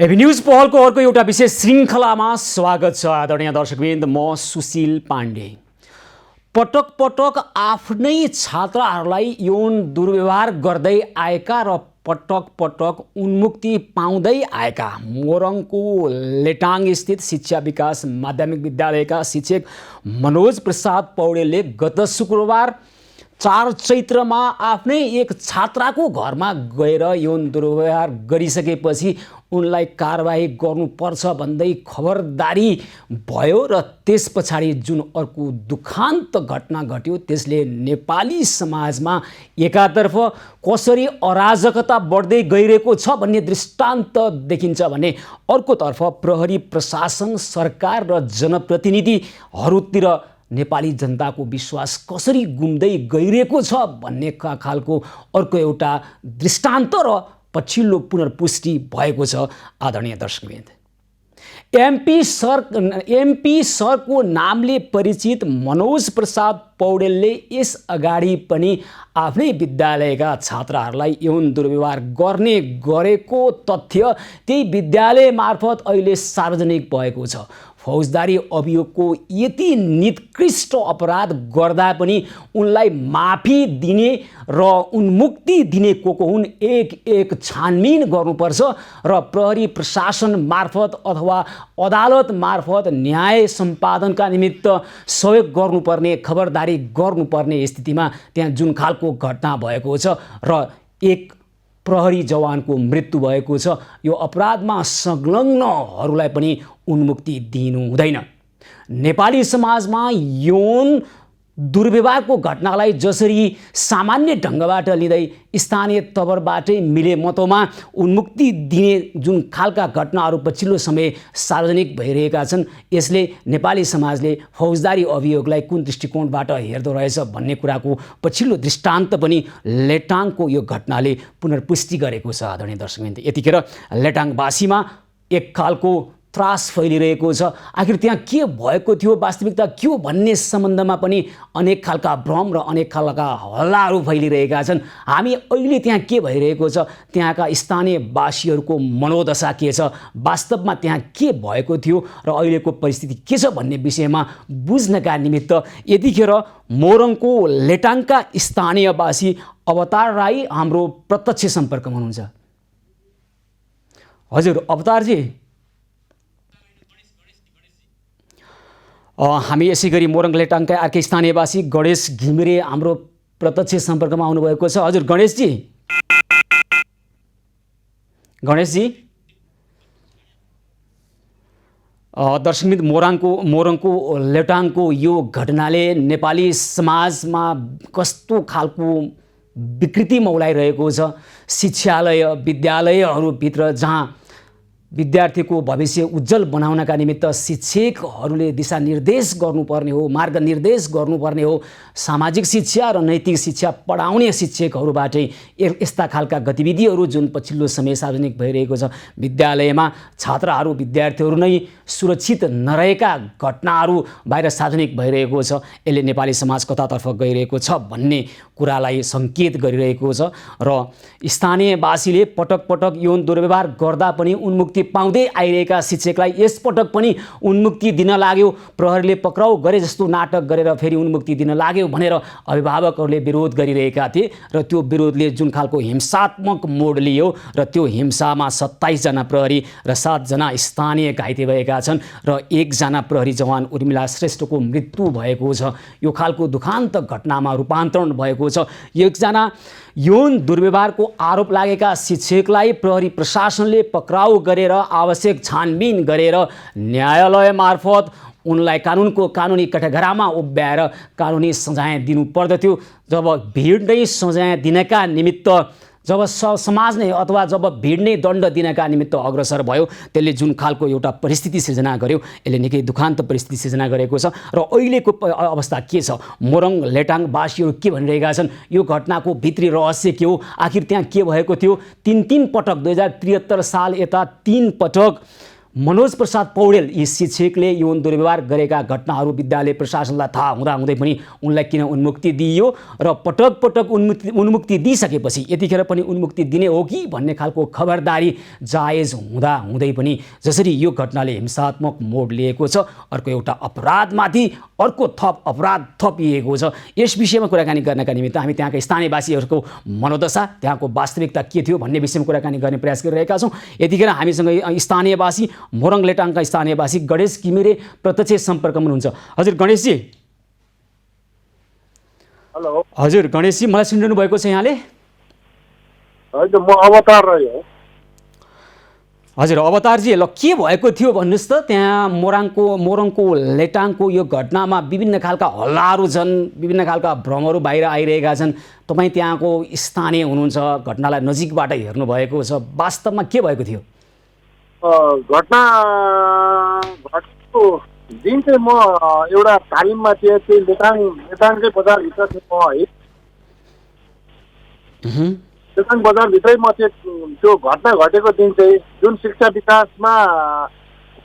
AB news पहलको अर्को एउटा विशेष श्रृङ्खलामा स्वागत छ आदरणीय दर्शकवृन्द। म सुशील पाण्डे। पटक पटक आफ्नै छात्रहरूलाई यौन दुर्व्यवहार गर्दै आएका र पटक पटक उन्मुक्ति पाउँदै आएका मोरङको लेटाङ स्थित शिक्षा विकास माध्यमिक विद्यालयका शिक्षक मनोज प्रसाद पौडेलले गत शुक्रबार 4 चैत्रमा आफ्नै एक छात्राको घरमा गएर यौन दुर्व्यवहार गरिसकेपछि उनलाई कारबाही गर्नुपर्छ भन्दै खबरदारी भयो र त्यस पछाडि जुन अर्को दुखान्त घटना घट्यो त्यसले नेपाली समाजमा एकातर्फ कसरी अराजकता बढ्दै गइरहेको छ भन्ने दृष्टान्त देखिन्छ भने अर्कोतर्फ प्रहरी प्रशासन सरकार र जनप्रतिनिधिहरूतिर नेपाली जनताको विश्वास कसरी गुम्दै गइरहेको छ भन्ने खालको अर्को एउटा दृष्टान्त र पछिल्लो पुनर्पुष्टि भएको छ आदरणीय दर्शकवृन्द। एमपी सरको नामले परिचित मनोज प्रसाद पौडेलले यस अगाडि पनि आफ्नै विद्यालयका छात्राहरूलाई यौन दुर्व्यवहार गर्ने गरेको तथ्य त्यही विद्यालय मार्फत अहिले सार्वजनिक भएको छ। फौजदारी अभियोगको यति निकृष्ट अपराध गर्दा पनि उनलाई माफी दिने र उन्मुक्ति दिने को हुन् एक छानबिन गर्नुपर्छ र प्रहरी प्रशासन मार्फत अथवा अदालत मार्फत न्याय सम्पादनका निमित्त सहयोग गर्नुपर्ने खबरदारी गर्नुपर्ने स्थितिमा त्यहाँ जुन खालको घटना भएको छ र एक प्रहरी जवानको मृत्यु भएको छ, यो अपराधमा संलग्नहरूलाई पनि उन्मुक्ति दिनु हुँदैन। नेपाली समाजमा यौन दुर्व्यवहारको घटनालाई जसरी सामान्य ढङ्गबाट लिँदै स्थानीय तवरबाटै मिले मतोमा उन्मुक्ति दिने जुन खालका घटनाहरू पछिल्लो समय सार्वजनिक भइरहेका छन्, यसले नेपाली समाजले फौजदारी अभियोगलाई कुन दृष्टिकोणबाट हेर्दो रहेछ भन्ने कुराको पछिल्लो दृष्टान्त पनि लेटाङको यो घटनाले पुनर्पुष्टि गरेको छ आदरणीय दर्शकवृन्द। यतिखेर लेटाङवासीमा एक खालको त्रास फैलिरहेको छ। आखिर त्यहाँ के भएको थियो, वास्तविकता के हो भन्ने सम्बन्धमा पनि अनेक खालका भ्रम र अनेक खालका हल्लाहरू फैलिरहेका छन्। हामी अहिले त्यहाँ के भइरहेको छ, त्यहाँका स्थानीयवासीहरूको मनोदशा के छ, वास्तवमा त्यहाँ के भएको थियो र अहिलेको परिस्थिति के छ भन्ने विषयमा बुझ्नका निमित्त यतिखेर मोरङको लेटाङका स्थानीयवासी अवतार राई हाम्रो प्रत्यक्ष सम्पर्कमा हुनुहुन्छ। हजुर अवतारजी, हामी यसै गरी मोरङ लेटाङका अर्कै स्थानीयवासी गणेश घिमिरे हाम्रो प्रत्यक्ष सम्पर्कमा आउनुभएको छ। हजुर गणेशजी, दर्शकमित मोरङको लेटाङको यो घटनाले नेपाली समाजमा कस्तो खालको विकृति मौलाइरहेको छ। शिक्षालय विद्यालयहरूभित्र जहाँ विद्यार्थीको भविष्य उज्जवल बनाउनका निमित्त शिक्षकहरूले दिशानिर्देश गर्नुपर्ने हो, मार्गनिर्देश गर्नुपर्ने हो। सामाजिक शिक्षा र नैतिक शिक्षा पढाउने शिक्षकहरूबाटै यस्ता खालका गतिविधिहरू जुन पछिल्लो समय सार्वजनिक भइरहेको छ, विद्यालयमा छात्राहरू विद्यार्थीहरू नै सुरक्षित नरहेका घटनाहरू बाहिर सार्वजनिक भइरहेको छ, यसले नेपाली समाज कतातर्फ गइरहेको छ भन्ने कुरालाई सङ्केत गरिरहेको छ। र स्थानीयवासीले पटक पटक यौन दुर्व्यवहार गर्दा पनि उन्मुक्ति पाउँदै आइरहेका शिक्षकलाई यसपटक पनि उन्मुक्ति दिन लाग्यो, प्रहरीले पक्राउ गरे जस्तो नाटक गरेर फेरि उन्मुक्ति दिन लाग्यो भनेर अभिभावकहरूले विरोध गरिरहेका थिए र त्यो विरोधले जुन खालको हिंसात्मक मोड लियो र त्यो हिंसामा 27 जना प्रहरी र 7 जना स्थानीय घाइते भएका छन् र 1 जना प्रहरी जवान उर्मिला श्रेष्ठको मृत्यु भएको छ। यो खालको दुखान्त घटनामा रूपान्तरण भएको छ। 1 जना यौन दुर्व्यवहारको आरोप लागेका शिक्षकलाई प्रहरी प्रशासनले पक्राउ गरेर आवश्यक छानबिन गरेर न्यायालय मार्फत उनलाई कानुनी कठघरामा उभ्याएर कानुनी सजाय दिनु पर्दथ्यो। जब भिड नै सजाय दिनका निमित्त जब समाज नै अथवा जब भिड नै दण्ड दिनका निमित्त अग्रसर भयो, त्यसले जुन खालको एउटा परिस्थिति सिर्जना गर्यो, यसले निकै दुखान्त परिस्थिति सिर्जना गरेको छ। र अहिलेको अवस्था के छ, मोरङ लेटाङवासीहरू के भनिरहेका छन्, यो घटनाको भित्री रहस्य के हो, आखिर त्यहाँ के भएको थियो। 3 पटक 2073 साल यता 3 पटक मनोज प्रसाद पौडेल यी शिक्षकले यौन दुर्व्यवहार गरेका घटनाहरू विद्यालय प्रशासनलाई थाहा हुँदाहुँदै पनि उनलाई किन उन्मुक्ति दिइयो र पटक पटक उन्मुक्ति दिइसकेपछि यतिखेर पनि उन्मुक्ति दिने हो कि भन्ने खालको खबरदारी जायज हुँदाहुँदै पनि जसरी यो घटनाले हिंसात्मक मोड लिएको छ, अर्को एउटा अपराधमाथि अर्को थप अपराध थपिएको छ, यस विषयमा कुराकानी गर्नका निमित्त हामी त्यहाँका स्थानीयवासीहरूको मनोदशा, त्यहाँको वास्तविकता के थियो भन्ने विषयमा कुराकानी गर्ने प्रयास गरिरहेका छौँ। यतिखेर हामीसँग स्थानीयवासी मोरङ लेटाङका स्थानीयवासी गणेश घिमिरे प्रत्यक्ष सम्पर्कमा हुनुहुन्छ। हजुर गणेशजी। हेलो। हजुर गणेशजी, मलाई सुनिरहनु भएको छ यहाँले? हजुर, म अवतार रहे हो। हजुर अवतारजी, ल के भएको थियो भन्नुहोस् त? त्यहाँ मोरङको लेटाङको यो घटनामा विभिन्न खालका हल्लाहरू छन्, विभिन्न खालका भ्रमहरू बाहिर आइरहेका छन्। तपाईँ त्यहाँको स्थानीय हुनुहुन्छ, घटनालाई नजिकबाट हेर्नुभएको छ, वास्तवमा के भएको थियो? घटना घटेको दिन चाहिँ म एउटा तालिममा थिएँ, त्यो लेटाङकै बजारभित्र थिएँ म है। लेटाङ बजारभित्रै म त्यो घटना घटेको दिन चाहिँ जुन शिक्षा विकासमा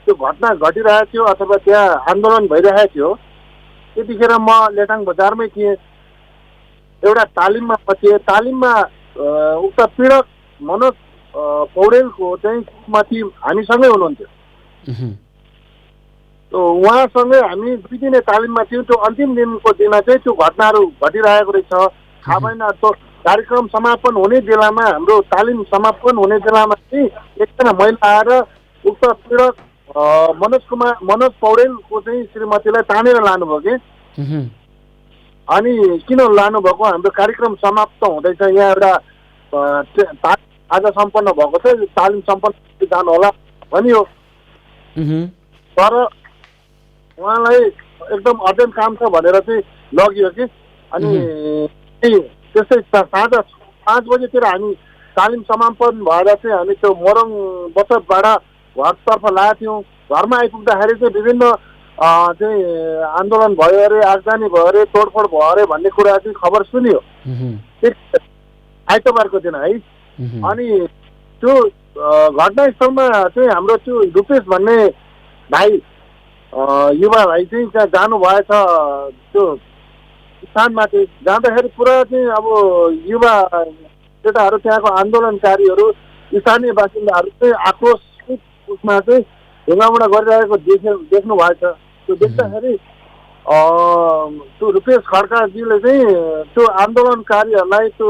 त्यो घटना घटिरहेको थियो अथवा त्यहाँ आन्दोलन भइरहेको थियो, त्यतिखेर म लेटाङ बजारमै थिएँ, एउटा तालिममा थिएँ। तालिममा उक्त पीडक मनोज पौडेलको चाहिँ माथि हामीसँगै हुनुहुन्थ्यो। उहाँसँगै हामी 2 दिने तालिममा थियौँ। त्यो अन्तिम दिनको दिनमा चाहिँ त्यो घटनाहरू घटिरहेको रहेछ। थाहा भएन, त्यो कार्यक्रम समापन हुने बेलामा, हाम्रो तालिम समापन हुने बेलामा चाहिँ एकजना महिला आएर उक्त पीडक मनोज पौडेलको चाहिँ श्रीमतीलाई तानेर लानुभयो कि। अनि किन लानुभएको, हाम्रो कार्यक्रम समाप्त हुँदैछ, यहाँ एउटा आज सम्पन्न भएको छ, तालिम सम्पन्न जानु होला भनियो। तर उहाँलाई एकदम अर्जेन्ट काम छ भनेर चाहिँ लगियो कि। अनि त्यस्तै साँझ 5 बजेतिर हामी तालिम समापन भएर चाहिँ हामी त्यो मोरङ बचतबाट घरतर्फ लागेका थियौँ। घरमा आइपुग्दाखेरि चाहिँ विभिन्न चाहिँ आन्दोलन भयो अरे, आगजनी भयो अरे, तोडफोड भयो अरे भन्ने कुरा चाहिँ खबर सुनियो आइतबारको दिन है। अनि त्यो घटनास्थलमा चाहिँ हाम्रो त्यो रुपेश भन्ने भाइ, युवा भाइ चाहिँ त्यहाँ जानुभएछ। त्यो स्थानमा चाहिँ जाँदाखेरि पुरा चाहिँ अब युवा केटाहरू, त्यहाँको आन्दोलनकारीहरू, स्थानीय बासिन्दाहरू चाहिँ आक्रोशित उसमा चाहिँ ढुङ्गामुढा गरिरहेको देख्नु भएछ। त्यो देख्दाखेरि त्यो रुपेश खड्काजीले चाहिँ त्यो आन्दोलनकारीहरूलाई त्यो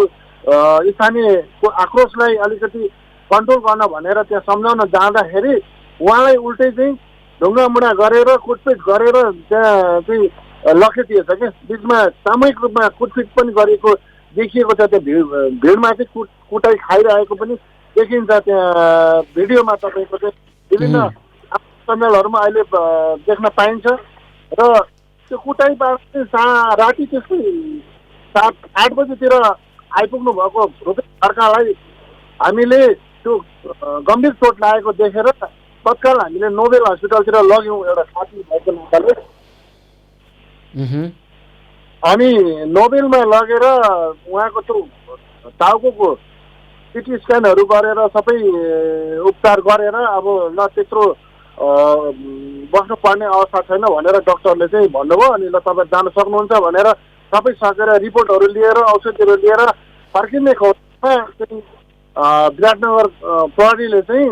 स्थानीयको आक्रोशलाई अलिकति कन्ट्रोल गर्न भनेर त्यहाँ सम्झाउन जाँदाखेरि उहाँलाई उल्टै चाहिँ ढुङ्गामुढा गरेर कुटपिट गरेर त्यहाँ चाहिँ लखेटिएछ क्या। बिचमा सामूहिक रूपमा कुटपिट पनि गरेको देखिएको छ। त्यो भिडमा चाहिँ कुटाइ खाइरहेको पनि देखिन्छ। त्यहाँ भिडियोमा तपाईँको चाहिँ विभिन्न च्यानलहरूमा अहिले देख्न पाइन्छ। र त्यो कुटाइबाट चाहिँ राति त्यस्तै 7-8 बजीतिर आइपुग्नु भएको रुपेश खड्कालाई हामीले त्यो गम्भीर चोट लागेको देखेर तत्काल हामीले नोबेल हस्पिटलतिर लग्यौँ एउटा साथी भएको नाताले। अनि नोबेलमा लगेर उहाँको त्यो टाउको सिटी स्क्यानहरू गरेर सबै उपचार गरेर अब ल त्यत्रो बस्नुपर्ने अवस्था छैन भनेर डक्टरले चाहिँ भन्नुभयो। अनि ल तपाईँ जान सक्नुहुन्छ भनेर सबै सकेर रिपोर्टहरू लिएर औषधिहरू लिएर फर्किने क्रममा चाहिँ विराटनगर प्रहरीले चाहिँ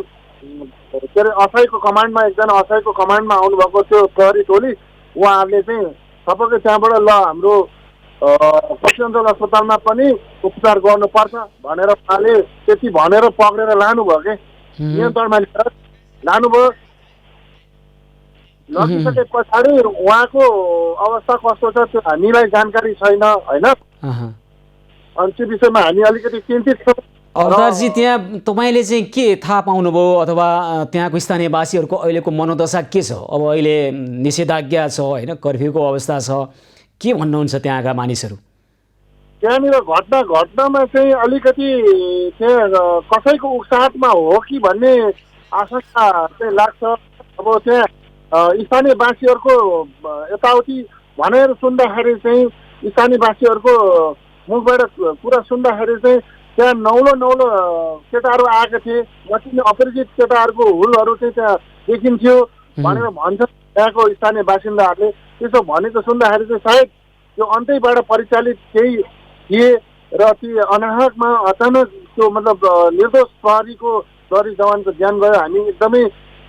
के अरे असैको कमान्डमा, एकजना असैको कमान्डमा आउनुभएको त्यो प्रहरी टोली, उहाँहरूले चाहिँ सबैको त्यहाँबाट ल हाम्रो पश्चिमाञ्चल अस्पतालमा पनि उपचार गर्नुपर्छ भनेर उहाँले त्यति भनेर पक्रेर लानुभयो कि, नियन्त्रणमा लिएर लानुभयो। लगिसके पछाडि उहाँको अवस्था कस्तो छ त्यो हामीलाई जानकारी छैन होइन। अनि त्यो विषयमा हामी अलिकति चिन्तित छौँ। अवतारजी, त्यहाँ तपाईँले चाहिँ के थाहा पाउनुभयो अथवा त्यहाँको स्थानीयवासीहरूको अहिलेको मनोदशा के छ? अब अहिले निषेधाज्ञा छ होइन, कर्फ्यूको अवस्था छ, के भन्नुहुन्छ त्यहाँका मानिसहरू? त्यहाँनिर घटनामा चाहिँ अलिकति त्यहाँ कसैको उक्साहटमा हो कि भन्ने आशंका चाहिँ लाग्छ। अब त्यहाँ स्थानीयवासीहरूको यताउति भनेर सुन्दाखेरि चाहिँ स्थानीयवासीहरूको मुखबाट कुरा सुन्दाखेरि चाहिँ त्यहाँ नौलो केटाहरू आएका थिए, जति अपरिचित केटाहरूको हुलहरू चाहिँ त्यहाँ देखिन्थ्यो भनेर भन्छ त्यहाँको स्थानीय बासिन्दाहरूले। त्यसो भनेको सुन्दाखेरि चाहिँ सायद त्यो अन्तैबाट परिचालित केही थिए र ती अनाहकमा अचानक त्यो मतलब निर्दोष प्रहरी जवानको ज्यान गयो। हामी एकदमै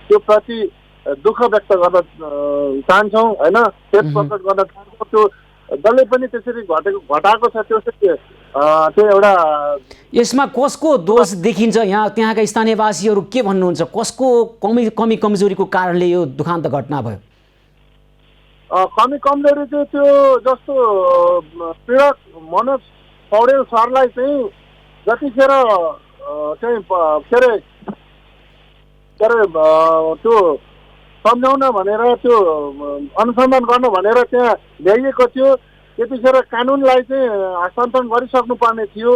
त्यो प्रति दुःख व्यक्त गर्न चाहन्छौँ होइन, खेद प्रकट गर्न चाहन्छौँ। त्यो जसले पनि त्यसरी घटाएको छ त्यो एउटा यसमा कसको दोष देखिन्छ? त्यहाँका स्थानीयवासीहरू के भन्नुहुन्छ? कसको कमी कमजोरीको कारणले यो दुखान्त घटना भयो? कमी कमजोरी चाहिँ त्यो जस्तो पीडक मनोज पौडेल सरलाई चाहिँ जतिखेर चाहिँ के अरे त्यो सम्झाउन भनेर त्यो अनुसन्धान गर्न भनेर त्यहाँ ल्याइएको थियो, त्यतिखेर कानुनलाई चाहिँ हस्तान्तरण गरिसक्नु पर्ने थियो।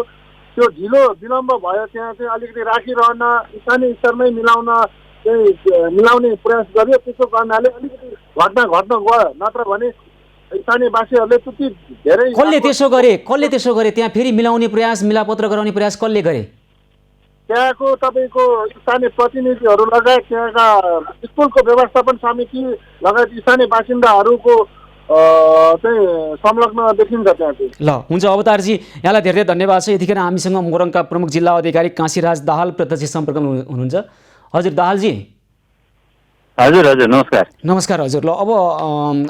त्यो ढिलो विलम्ब भयो। त्यहाँ चाहिँ अलिकति राखिरहन स्थानीय स्तरमै मिलाउने प्रयास गर्यो। त्यसो गर्नाले अलिकति घटना घट्न गयो, नत्र भने स्थानीयवासीहरूले त्यति धेरै कसले त्यसो गरे? त्यहाँ फेरि मिलाउने प्रयास, मिलापत्र गराउने प्रयास कसले गरे? त्यहाँको तपाईँको स्थानीय प्रतिनिधिहरू लगायत त्यहाँका स्कुलको व्यवस्थापन समिति लगायत स्थानीय बासिन्दाहरूको चाहिँ संलग्न देखिन्छ त्यहाँ चाहिँ। ल हुन्छ अवतारजी, यहाँलाई धेरै धन्यवाद छ। यतिखेर हामीसँग मोरङका प्रमुख जिल्ला अधिकारी काशीराज दाहाल प्रत्यक्ष सम्पर्कमा हुनुहुन्छ। हजुर दाहालजी। हजुर हजुर नमस्कार। नमस्कार हजुर। ल अब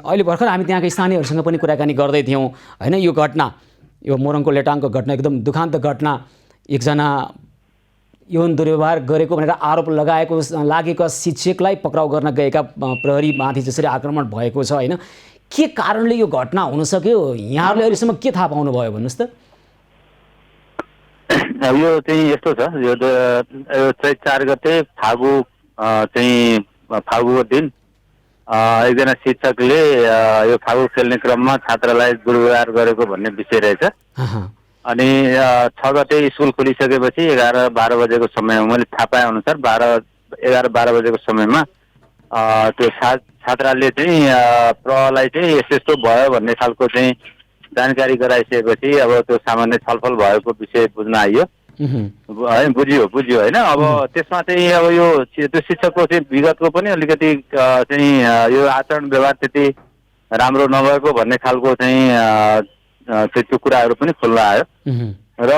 अहिले भर्खर हामी त्यहाँका स्थानीयहरूसँग पनि कुराकानी गर्दै थियौँ होइन, यो घटना, यो मोरङको लेटाङको घटना एकदम दुखान्त घटना। एकजना यौन दुर्व्यवहार गरेको भनेर आरोप लागेका शिक्षकलाई पक्राउ गर्न गएका प्रहरीमाथि जसरी आक्रमण भएको छ होइन, के कारणले यो घटना हुन सक्यो? यहाँहरूले अहिलेसम्म के थाहा पाउनुभयो भन्नुहोस् त। यो चाहिँ यस्तो छ, यो चैत 4 गते फागुको दिन एकजना शिक्षकले यो फागु खेल्ने क्रममा छात्रलाई दुर्व्यवहार गरेको भन्ने विषय रहेछ। अनि 6 गते स्कुल खोलिसकेपछि 11-12 बजेको समयमा मैले थाहा पाए अनुसार 11-12 बजेको समयमा त्यो छात्राले चाहिँ प्रहरीलाई चाहिँ यस्तो भयो भन्ने खालको चाहिँ जानकारी गराइसकेपछि अब त्यो सामान्य छलफल भएको विषय बुझ्न आइयो है, बुझियो होइन। अब त्यसमा चाहिँ अब यो त्यो शिक्षकको चाहिँ विगतको पनि अलिकति चाहिँ यो आचरण व्यवहार त्यति राम्रो नभएको भन्ने खालको चाहिँ त्यो कुराहरू पनि खुल्न आयो र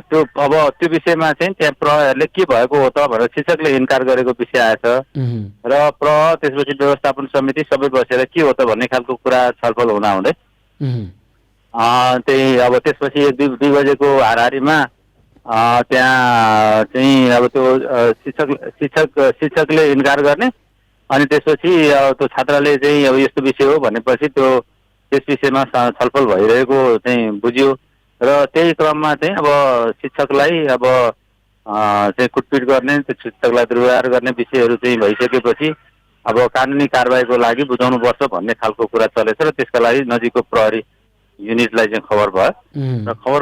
त्यो अब त्यो विषयमा चाहिँ त्यहाँ प्रहरीले के भएको हो त भनेर शिक्षकले इन्कार गरेको विषय आएछ र त्यसपछि व्यवस्थापन समिति सबै बसेर के हो त भन्ने खालको कुरा छलफल हुँदै त्यही अब त्यसपछि 1-2 बजेको हाराहारीमा त्यहाँ चाहिँ अब त्यो शिक्षकले इन्कार गर्ने अनि त्यसपछि त्यो छात्रले चाहिँ अब यस्तो विषय हो भनेपछि त्यस विषयमा छलफल भइरहेको चाहिँ बुझ्यो र त्यही क्रममा चाहिँ अब शिक्षकलाई अब चाहिँ कुटपिट गर्ने, त्यो शिक्षकलाई दुर्व्यवहार गर्ने विषयहरू चाहिँ भइसकेपछि अब कानुनी कारबाहीको लागि बुझाउनुपर्छ भन्ने खालको कुरा चलेछ र त्यसका लागि नजिकको प्रहरी युनिटलाई चाहिँ खबर भयो र खबर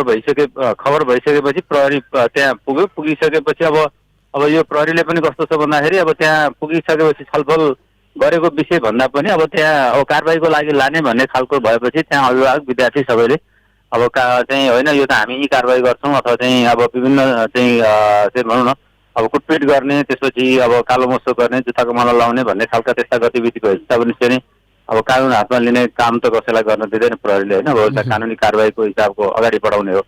भइसकेपछि प्रहरी त्यहाँ पुगिसकेपछि अब यो प्रहरीले पनि कस्तो छ भन्दाखेरि अब त्यहाँ पुगिसकेपछि छलफल गरेको विषय भन्दा पनि अब त्यहाँ कारबाहीको लागि लाने भन्ने खालको भएपछि त्यहाँ अभिभावक विद्यार्थी सबैले अब चाहिँ होइन यो त हामी यी कारबाही गर्छौँ अथवा चाहिँ अब विभिन्न चाहिँ भनौँ न अब कुटपिट गर्ने, त्यसपछि अब कालो मोसो गर्ने, जुत्ताको माला लाउने भन्ने खालका त्यस्ता गतिविधिको हिसाबले चाहिँ अब कानुन हातमा लिने काम त कसैलाई गर्न दिँदैन प्रहरीले होइन, अब एउटा कानुनी कारबाहीको हिसाबको अगाडि बढाउने हो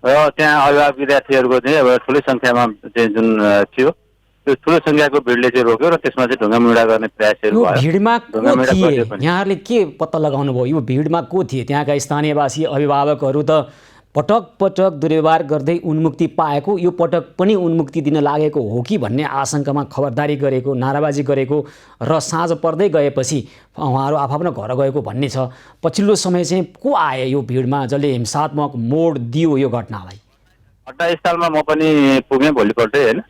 र त्यहाँ अभिभावक विद्यार्थीहरूको चाहिँ अब ठुलै सङ्ख्यामा चाहिँ जुन थियो त्यो ठुलो सङ्ख्याको भिडले चाहिँ रोक्यो र त्यसमा चाहिँ ढुङ्गामुढा गर्ने प्रयासहरू भयो। भिडमा को थिए? यहाँहरूले के पत्ता लगाउनु भयो यो भिडमा को थिए? त्यहाँका स्थानीयवासी अभिभावकहरू त पटक दुर्व्यवहार गर्दै उन्मुक्ति पाएको, यो पटक पनि उन्मुक्ति दिन लागेको हो कि भन्ने आशंकामा खबरदारी गरेको, नाराबाजी गरेको र साँझ पर्दै गएपछि उहाँहरू आफ्नो घर गएको भन्ने छ। पछिल्लो समय चाहिँ को आए यो भिडमा जसले हिंसात्मक मोड दियो यो घटनालाई? घटनास्थलमा म पनि पुगेँ भोलिपल्टै होइन।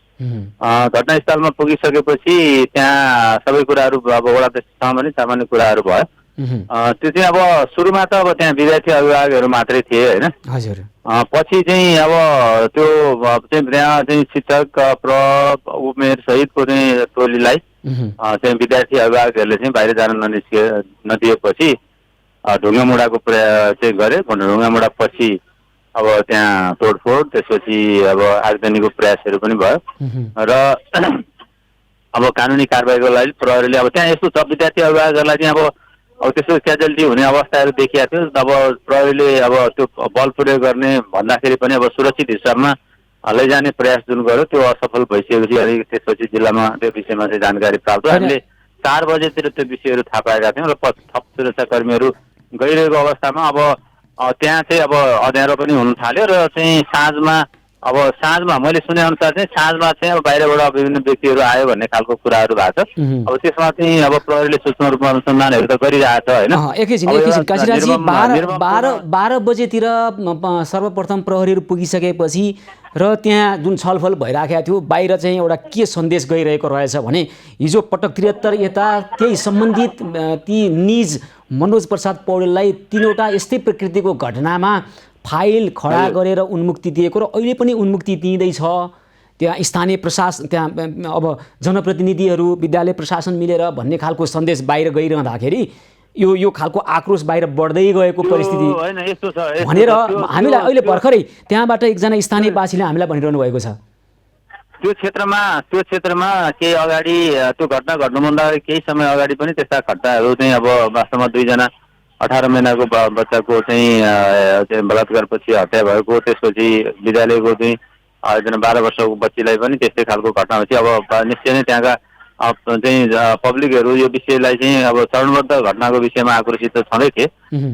घटनास्थलमा पुगिसकेपछि त्यहाँ सबै कुराहरू अब वडा अध्यक्षसँग पनि सामान्य कुराहरू भयो। त्यो चाहिँ अब सुरुमा त अब त्यहाँ विद्यार्थी अभिभावकहरू मात्रै थिए होइन। हजुर। पछि चाहिँ अब त्यो त्यहाँ चाहिँ शिक्षक उमेर सहितको चाहिँ टोलीलाई चाहिँ विद्यार्थी अभिभावकहरूले चाहिँ बाहिर जान नदिएपछि ढुङ्गामुढाको प्रयास चाहिँ गरे। ढुङ्गामुढा पछि अब त्यहाँ तोडफोड, त्यसपछि अब आगजनीको प्रयासहरू पनि भयो र अब कानुनी कारबाहीको लागि प्रहरीले अब त्यहाँ यस्तो छ, विद्यार्थी अभिभावकहरूलाई चाहिँ अब त्यस्तो क्याजुअलिटी हुने अवस्थाहरू देखिएको थियो। अब प्रहरीले अब त्यो बल प्रयोग गर्ने भन्दाखेरि पनि अब सुरक्षित हिसाबमा लैजाने प्रयास जुन गर्यो त्यो असफल भइसकेपछि अनि त्यसपछि जिल्लामा त्यो विषयमा चाहिँ जानकारी प्राप्त, हामीले 4 बजेतिर त्यो विषयहरू थाहा पाएका थियौँ र थप सुरक्षाकर्मीहरू गइरहेको अवस्थामा अब त्यहाँ चाहिँ अब अँध्यारो पनि हुन थाल्यो र चाहिँ साँझमा मैले सुने अनुसार चाहिँ साँझमा चाहिँ अब बाहिरबाट विभिन्न व्यक्तिहरू आयो भन्ने खालको कुराहरू भएको छ। अब त्यसमा चाहिँ अब प्रहरीले सूक्ष्म रूपमा अनुसन्धानहरू त गरिरहेछ होइन। एकैछिन काशीराजजी 12 बजेतिर सर्वप्रथम प्रहरीहरू पुगिसकेपछि र त्यहाँ जुन छलफल भइराखेको थियो बाहिर चाहिँ एउटा के सन्देश गइरहेको रहेछ भने हिजो पटक 73 यता केही सम्बन्धित ती निज मनोज प्रसाद पौडेललाई 3वटा यस्तै प्रकृतिको घटनामा फाइल खडा गरेर उन्मुक्ति दिएको र अहिले पनि उन्मुक्ति दिँदैछ। त्यहाँ स्थानीय प्रशासन, त्यहाँ अब जनप्रतिनिधिहरू, विद्यालय प्रशासन मिलेर भन्ने खालको सन्देश बाहिर गइरहँदाखेरि यो खालको आक्रोश बाहिर बढ्दै गएको परिस्थिति भनेर हामीलाई अहिले भर्खरै त्यहाँबाट एकजना स्थानीयवासीले हामीलाई भनिरहनु भएको छ। त्यो क्षेत्रमा केही अगाडि त्यो घटना घट्नुभन्दा केही समय अगाडि पनि त्यस्ता घटनाहरू चाहिँ अब वास्तवमा 2 जना 18 महिनाको बच्चाको चाहिँ बलात्कारपछि हत्या भएको, त्यसपछि विद्यालयको चाहिँ एकजना 12 वर्षको बच्चीलाई पनि त्यस्तै खालको घटना हुन्छ। अब निश्चय नै त्यहाँका चाहिँ पब्लिकहरू यो विषयलाई चाहिँ अब चरणबद्ध घटनाको विषयमा आक्रोशित त छँदै थिए,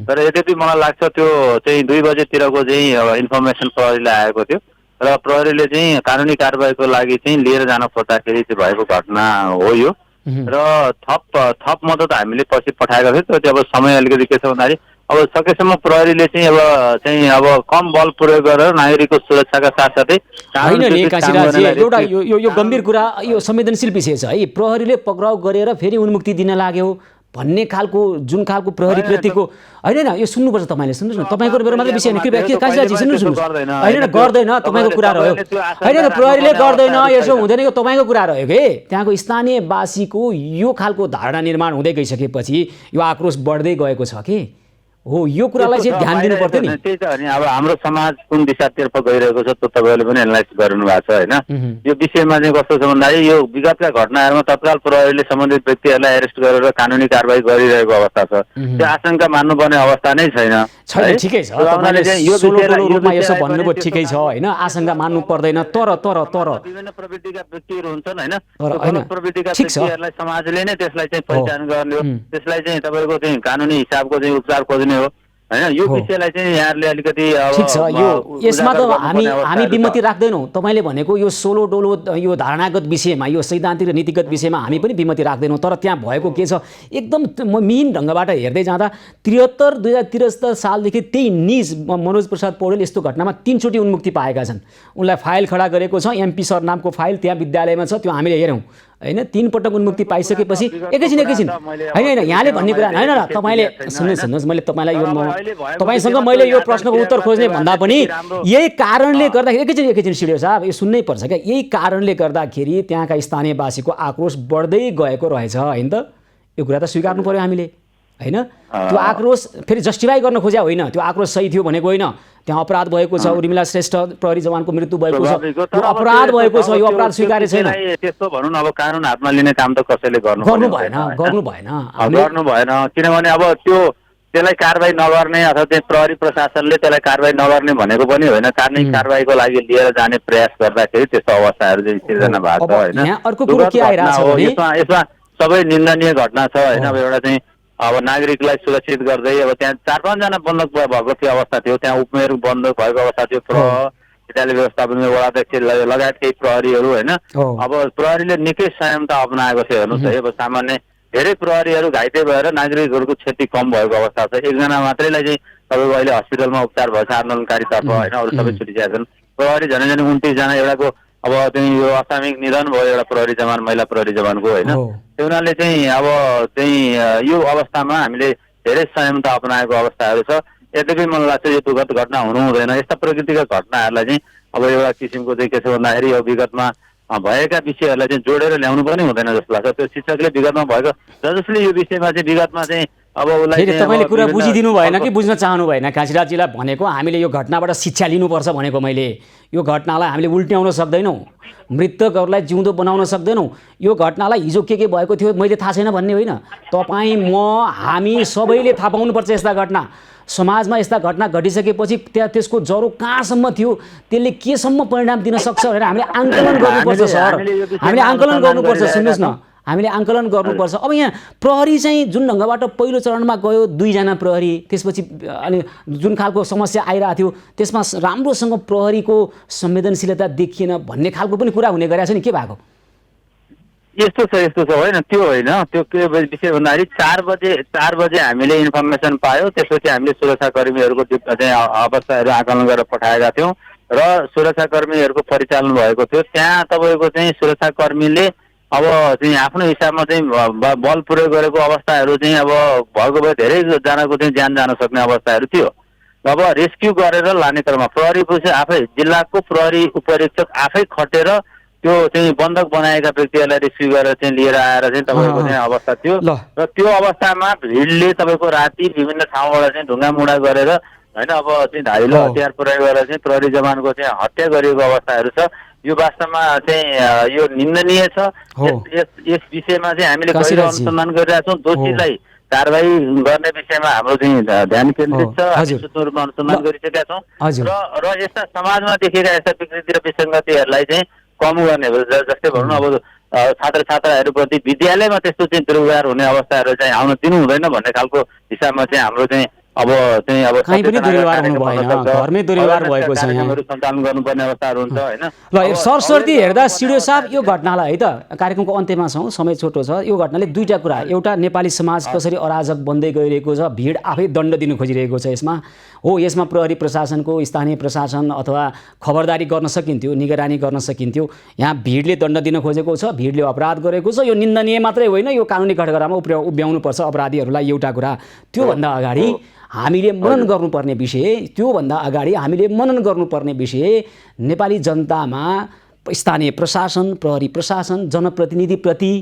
तर यद्यपि मलाई लाग्छ त्यो चाहिँ 2 बजेतिरको चाहिँ अब इन्फर्मेसन प्रहरीलाई आएको थियो र प्रहरीले चाहिँ कानुनी कारबाहीको लागि चाहिँ लिएर जान खोज्दाखेरि चाहिँ भएको घटना हो यो। र थप मद्दत हामीले पछि पठाएका थियौँ, तर अब समय अलिकति के छ भन्दाखेरि अब सकेसम्म प्रहरीले चाहिँ अब कम बल प्रयोग गरेर नागरिकको सुरक्षाका साथसाथै होइन नि काशीराजजी, एउटा यो गम्भीर कुरा, यो संवेदनशील विषय छ है। प्रहरीले पक्राउ गरेर फेरि उन्मुक्ति दिन लाग्यो भन्ने खालको जुन खालको प्रहरी प्रतिको होइन यो सुन्नुपर्छ। तपाईँले सुन्नुहोस् न, तपाईँको मेरो मात्रै विषय होइन, कृपया काशीराजजी सुन्नुहोस्। होइन गर्दैन, तपाईँको कुरा रह्यो होइन, प्रहरीले गर्दैन यसो हुँदैन, यो तपाईँको कुरा रह्यो कि त्यहाँको स्थानीयवासीको यो खालको धारणा निर्माण हुँदै गइसकेपछि यो आक्रोश बढ्दै गएको छ कि हो, यो कुरालाई चाहिँ ध्यान दिनु पर्थ्यो नि। त्यही त अनि अब हाम्रो समाज कुन दिशातर्फ गइरहेको छ त्यो तपाईँले पनि एनालाइज गर्नु भएको छ होइन। यो विषयमा चाहिँ कस्तो छ भन्दाखेरि यो विगतका घटनाहरूमा तत्काल प्रहरीले सम्बन्धित व्यक्तिहरूलाई एरेस्ट गरेर कानुनी कारबाही गरिरहेको अवस्था छ, त्यो आशंका मान्नुपर्ने अवस्था नै छैन। ठिकै छ, तपाईँले सोलो रूपमा यसो भन्नुभयो ठिकै छ होइन, आशंका मान्नु पर्दैन, तर विभिन्न प्रवृत्तिका व्यक्तिहरू हुन्छन् होइन, प्रवृत्तिका व्यक्तिहरूलाई समाजले नै त्यसलाई चाहिँ पहिचान गर्ने हो, त्यसलाई चाहिँ तपाईँको चाहिँ कानुनी हिसाबको चाहिँ उपचार खोज्ने हो हैन। यो विषयलाई चाहिँ यहाँहरूले अलिकति ठिक छ, यो यसमा त हामी विमति राख्दैनौँ। तपाईँले भनेको यो सोलो डोलो यो धारणागत विषयमा, यो सैद्धान्तिक र नीतिगत विषयमा हामी पनि विमति राख्दैनौँ, तर त्यहाँ भएको के छ एकदम मिहिन ढङ्गबाट हेर्दै जाँदा 2073 सालदेखि त्यही निज मनोज प्रसाद पौडेल यस्तो घटनामा 3 चोटि उन्मुक्ति पाएका छन्। उनलाई फाइल खडा गरेको छ, MP सर नामको फाइल त्यहाँ विद्यालयमा छ, त्यो हामीले हेऱ्यौँ होइन। 3 पटक उन्मुक्ति पाइसकेपछि एकैछिन होइन यहाँले भन्ने कुरा होइन, तपाईँले सुन्नुहोस्, मैले तपाईँलाई यो तपाईँसँग मैले यो प्रश्नको उत्तर खोज्ने भन्दा पनि यही कारणले गर्दाखेरि एकैछिन स्टुडियो साहब यो सुन्नै पर्छ क्या, यही कारणले गर्दाखेरि त्यहाँका स्थानीयवासीको आक्रोश बढ्दै गएको रहेछ होइन त। यो कुरा त स्वीकार्नु पर्यो हामीले होइन। त्यो आक्रोश फेरि जस्टिफाई गर्न खोज्या होइन, त्यो आक्रोश सही थियो भनेको होइन। त्यहाँ अपराध भएको छ, उर्मिला श्रेष्ठ प्रहरी जवानको मृत्यु भएको छ, त्यो अपराध भएको छ, यो अपराध स्वीकार्य छैन। त्यस्तो भनौँ न, अब कानुन हातमा लिने काम त कसैले गर्नु भएन, किनभने अब त्यसलाई कारबाही नगर्ने अथवा चाहिँ प्रहरी प्रशासनले त्यसलाई कारबाही नगर्ने भनेको पनि होइन, कानुनी कारबाहीको लागि लिएर जाने प्रयास गर्दाखेरि त्यस्तो अवस्थाहरू चाहिँ सिर्जना भएको छ होइन। यसमा सबै निन्दनीय घटना छ होइन। अब एउटा चाहिँ अब नागरिकलाई सुरक्षित गर्दै अब त्यहाँ 4-5 जना बन्धक भएको थियो अवस्था थियो, त्यहाँ उपमेयर बन्धक भएको अवस्था थियो, विद्यालय व्यवस्थापन वडाध्यक्ष लगायत केही प्रहरीहरू होइन। अब प्रहरीले निकै संयमता अप्नाएको थियो हेर्नुहोस् है। अब सामान्य धेरै प्रहरीहरू घाइते भएर नागरिकहरूको क्षति कम भएको अवस्था छ। 1 जना मात्रैलाई चाहिँ तपाईँको अहिले हस्पिटलमा उपचार भएको छ आन्दोलनकारीतर्फ होइन, अरू सबै छुटिसकेका छन्। प्रहरी झन् 29 जना, एउटाको अब चाहिँ यो असामयिक निधन भयो एउटा प्रहरी जवान, महिला प्रहरी जवानको होइन। त्यो हुनाले चाहिँ अब चाहिँ यो अवस्थामा हामीले धेरै संयमता अप्नाएको अवस्थाहरू छ। यद्यपि मलाई लाग्छ यो दुःखद घटना हुनु हुँदैन। यस्ता प्रकृतिका घटनाहरूलाई चाहिँ अब एउटा किसिमको चाहिँ के छ भन्दाखेरि यो विगतमा भएका विषयहरूलाई चाहिँ जोडेर ल्याउनु पनि हुँदैन जस्तो लाग्छ। त्यो शिक्षकले विगतमा भएको जसले यो विषयमा चाहिँ विगतमा चाहिँ अब उसलाई फेरि चाहिँ अब तपाईँले कुरा विभिन्न बुझिदिनु भएन खालको- कि बुझ्न चाहनु भएन काशीराजजीलाई भनेको हामीले यो घटनाबाट शिक्षा लिनुपर्छ भनेको मैले यो घटनालाई हामीले उल्ट्याउन सक्दैनौँ मृतकहरूलाई जिउँदो बनाउन सक्दैनौँ यो घटनालाई हिजो के भएको थियो मैले थाहा छैन भन्ने होइन तपाईँ म हामी सबैले थाहा पाउनुपर्छ यस्ता घटना समाजमा यस्ता घटना घटिसकेपछि त्यसको जरो कहाँसम्म थियो त्यसले केसम्म परिणाम दिन सक्छ भनेर हामीले आङ्कलन गर्नुपर्छ सर हामीले यो विषयमा हामीले आङ्कलन अनुसन्धान गर्नुपर्छ गरिरहेका सुन्नुहोस् न छौँ। हामीले आङ्कलन गर्नुपर्छ अब यहाँ प्रहरी चाहिँ जुन ढङ्गबाट पहिलो चरणमा गयो 2 जना प्रहरी त्यसपछि अनि जुन खालको समस्या आइरहेको थियो त्यसमा राम्रोसँग प्रहरीको संवेदनशीलता देखिएन भन्ने खालको पनि कुरा हुने गरेको छ नि के भएको यस्तो छ होइन त्यो होइन त्यो के विषय भन्दाखेरि 4 बजे हामीले इन्फर्मेसन पायो त्यसपछि हामीले सुरक्षाकर्मीहरूको चाहिँ अवस्थाहरू आकलन गरेर पठाएका थियौँ र सुरक्षाकर्मीहरूको परिचालन भएको थियो त्यहाँ तपाईँको चाहिँ सुरक्षाकर्मीले अब चाहिँ आफ्नो हिसाबमा चाहिँ बल प्रयोग गरेको अवस्थाहरू चाहिँ अब भएको भए धेरैजनाको चाहिँ ज्यान जान सक्ने अवस्थाहरू थियो अब रेस्क्यु गरेर लाने क्रममा प्रहरी आफै जिल्लाको प्रहरी उपरीक्षक आफै खटेर त्यो चाहिँ बन्धक बनाएका व्यक्तिहरूलाई रेस्क्यु गरेर चाहिँ लिएर आएर चाहिँ तपाईँको चाहिँ अवस्था थियो र त्यो अवस्थामा भिडले तपाईँको राति विभिन्न ठाउँबाट चाहिँ ढुङ्गामुढा गरेर होइन अब चाहिँ धारिलो हतियार प्रयोग गरेर चाहिँ प्रहरी जवानको चाहिँ हत्या गरिएको अवस्थाहरू छ यो वास्तवमा चाहिँ यो निन्दनीय छ यस विषयमा चाहिँ हामीले गहिरो अनुसन्धान गरिरहेका छौँ दोषीलाई कारबाही गर्ने विषयमा हाम्रो चाहिँ ध्यान केन्द्रित छ हामी सूक्ष्म रूपमा अनुसन्धान गरिसकेका छौँ र यस्ता समाजमा देखेका यस्ता विकृति र विसङ्गतिहरूलाई चाहिँ कम गर्ने जस्तै भनौँ अब छात्र छात्राहरूप्रति विद्यालयमा त्यस्तो चाहिँ दुर्व्यवहार हुने अवस्थाहरू चाहिँ आउन दिनु हुँदैन भन्ने खालको हिसाबमा चाहिँ हाम्रो चाहिँ अब कहीँ पनि दुर्व्यवहार हुनु भएन घरमै दुर्व्यवहार भएको छ यहाँ सञ्चालन गर्नुपर्ने अवस्थाहरू हुन्छ होइन ल सरस्वती हेर्दा सिडिओ साहब यो घटनालाई है त कार्यक्रमको अन्त्यमा छौँ समय छोटो छ यो घटनाले दुईटा कुरा एउटा नेपाली समाज कसरी अराजक बन्दै गइरहेको छ भिड आफै दण्ड दिन खोजिरहेको छ यसमा हो यसमा प्रहरी प्रशासनको स्थानीय प्रशासन अथवा खबरदारी गर्न सकिन्थ्यो निगरानी गर्न सकिन्थ्यो यहाँ भिडले दण्ड दिन खोजेको छ भिडले अपराध गरेको छ यो निन्दनीय मात्रै होइन यो कानुनी कठघरामा उभ्याउनुपर्छ अपराधीहरूलाई एउटा कुरा त्योभन्दा अगाडि हामीले मनन गर्नुपर्ने विषय त्योभन्दा अगाडि हामीले मनन गर्नुपर्ने विषय नेपाली जनतामा स्थानीय प्रशासन प्रहरी प्रशासन जनप्रतिनिधिप्रति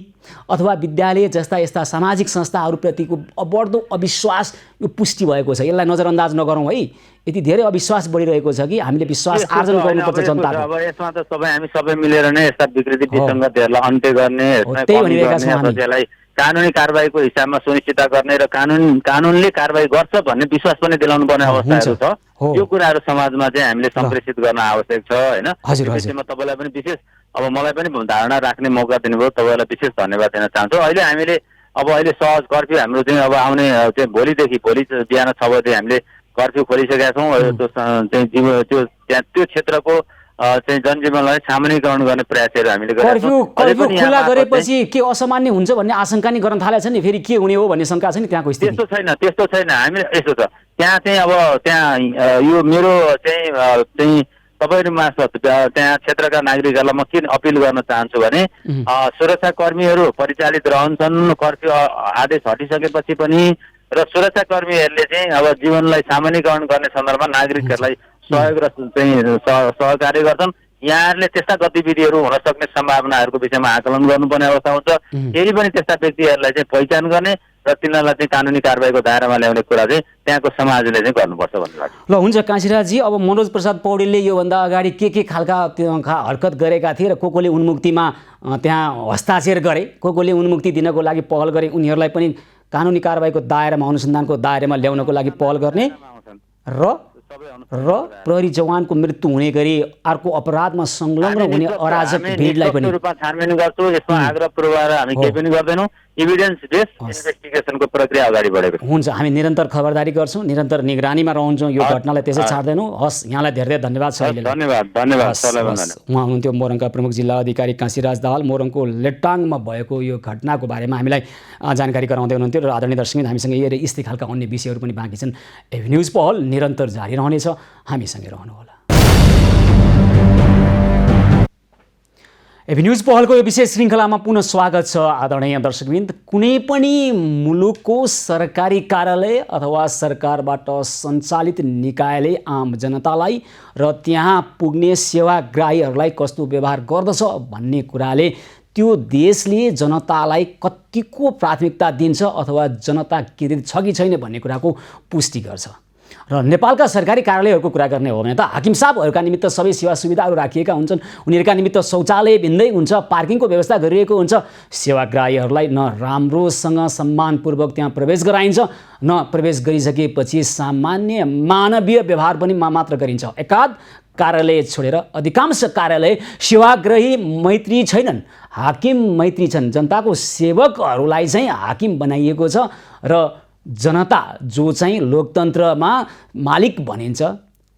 अथवा विद्यालय जस्ता यस्ता सामाजिक संस्थाहरूप्रतिको बढ्दो अविश्वास यो पुष्टि भएको छ यसलाई नजरअन्दाज नगरौँ है यति धेरै अविश्वास बढिरहेको छ कि हामीले विश्वास आर्जन गर्नुपर्छ जनताको अब यसमा त हामी सबै मिलेर नै यस्ता विकृति विसङ्गतिहरूलाई अन्त्य गर्ने त्यही भनिरहेका छौँ हामी कानुनी कारबाहीको हिसाबमा सुनिश्चित गर्ने र कानुनले कारबाही गर्छ भन्ने विश्वास पनि दिलाउनु पर्ने अवस्थाहरू छ यो कुराहरू समाजमा चाहिँ हामीले सम्प्रेषित गर्न आवश्यक छ होइन विषयमा तपाईँलाई पनि विशेष अब मलाई पनि धारणा राख्ने मौका दिनुभयो तपाईँलाई विशेष धन्यवाद दिन चाहन्छु अहिले सहज कर्फ्यू हाम्रो चाहिँ अब आउने चाहिँ भोलि बिहान 6 बजे हामीले कर्फ्यू खोलिसकेका छौँ त्यो क्षेत्रको चाहिँ जनजीवनलाई सामान्यकरण गर्ने प्रयासहरू हामीले कर्फ्यू खुला गरेपछि के असामान्य हुन्छ भन्ने आशंका नि गर्न थालेको छ नि फेरि के हुने हो भन्ने शङ्का छ नि त्यहाँको स्थिति त्यस्तो छैन हामी यस्तो छ त्यहाँ चाहिँ अब त्यहाँ यो मेरो चाहिँ तपाईँहरू मार्फत त्यहाँ क्षेत्रका नागरिकहरूलाई म के अपिल गर्न चाहन्छु भने सुरक्षाकर्मीहरू परिचालित रहन्छन् कर्फ्यू आदेश हटिसकेपछि पनि र सुरक्षाकर्मीहरूले चाहिँ अब जीवनलाई सामान्यकरण गर्ने सन्दर्भमा नागरिकहरूलाई सहयोग र चाहिँ सहकार्य गर्छन् यहाँहरूले त्यस्ता गतिविधिहरू हुन सक्ने सम्भावनाहरूको विषयमा आकलन गर्नुपर्ने अवस्था हुन्छ फेरि पनि त्यस्ता व्यक्तिहरूलाई चाहिँ पहिचान गर्ने र तिनीहरूलाई चाहिँ कानुनी कारबाहीको दायरामा ल्याउने कुरा चाहिँ त्यहाँको समाजले चाहिँ गर्नुपर्छ भन्ने लाग्छ ल हुन्छ काशीराजजी अब मनोज प्रसाद पौडेलले योभन्दा अगाडि के खालका हरकत गरेका थिए र कोले उन्मुक्तिमा त्यहाँ हस्ताक्षर गरे कोले उन्मुक्ति दिनको लागि पहल गरे उनीहरूलाई पनि कानुनी कारबाहीको दायरामा अनुसन्धानको दायरामा ल्याउनको लागि पहल गर्ने र प्रहरी जवानको मृत्यु हुने गरी अर्को अपराधमा संलग्न हुने अराजक भिडलाई पनि रूपमा छानबिन गर्छौँ यसमा आग्रह पूर्वक हामी केही पनि गर्दैनौँ इभिडेन्स बेस्ड इन्भेस्टिगेसनको प्रक्रिया अगाडि बढेको हुन्छ हामी निरन्तर खबरदारी गर्छौँ निरन्तर निगरानीमा रहन्छौँ यो घटनालाई त्यसै छाड्दैनौँ हस् यहाँलाई धेरै धेरै धन्यवाद छ धन्यवाद उहाँ हुनुहुन्थ्यो मोरङका प्रमुख जिल्ला अधिकारी काशीराज दाहाल मोरङको लेटाङमा भएको यो घटनाको बारेमा हामीलाई जानकारी गराउँदै हुनुहुन्थ्यो र आदरणीय दर्शक हामीसँग यस्तै खालका अन्य विषयहरू पनि बाँकी छन् एभी न्युज पहल निरन्तर जारी रहनेछ हामीसँगै रहनुहोला एभी न्युज पहलको यो विशेष श्रृङ्खलामा पुनः स्वागत छ आदरणीय दर्शकवृन्द कुनै पनि मुलुकको सरकारी कार्यालय अथवा सरकारबाट सञ्चालित निकायले आम जनतालाई र त्यहाँ पुग्ने सेवाग्राहीहरूलाई कस्तो व्यवहार गर्दछ भन्ने कुराले त्यो देशले जनतालाई कतिको प्राथमिकता दिन्छ अथवा जनता केन्द्रित छ कि छैन भन्ने कुराको पुष्टि गर्छ। र नेपालका सरकारी कार्यालयहरूको कुरा गर्ने हो भने त हाकिम साहबहरूका निमित्त सबै सेवा सुविधाहरू राखिएका हुन्छन्। उनीहरूका निमित्त शौचालय भिन्दै हुन्छ, पार्किङको व्यवस्था गरिएको हुन्छ। सेवाग्राहीहरूलाई न राम्रोसँग सम्मानपूर्वक त्यहाँ प्रवेश गराइन्छ, न प्रवेश गरिसकेपछि सामान्य मानवीय व्यवहार पनि मात्र गरिन्छ। एकाध कार्यालय छोडेर अधिकांश कार्यालय सेवाग्राही मैत्री छैनन्, हाकिम मैत्री छन्। जनताको सेवकहरूलाई चाहिँ हाकिम बनाइएको छ र जनता जो चाहिँ लोकतन्त्रमा मालिक भनिन्छ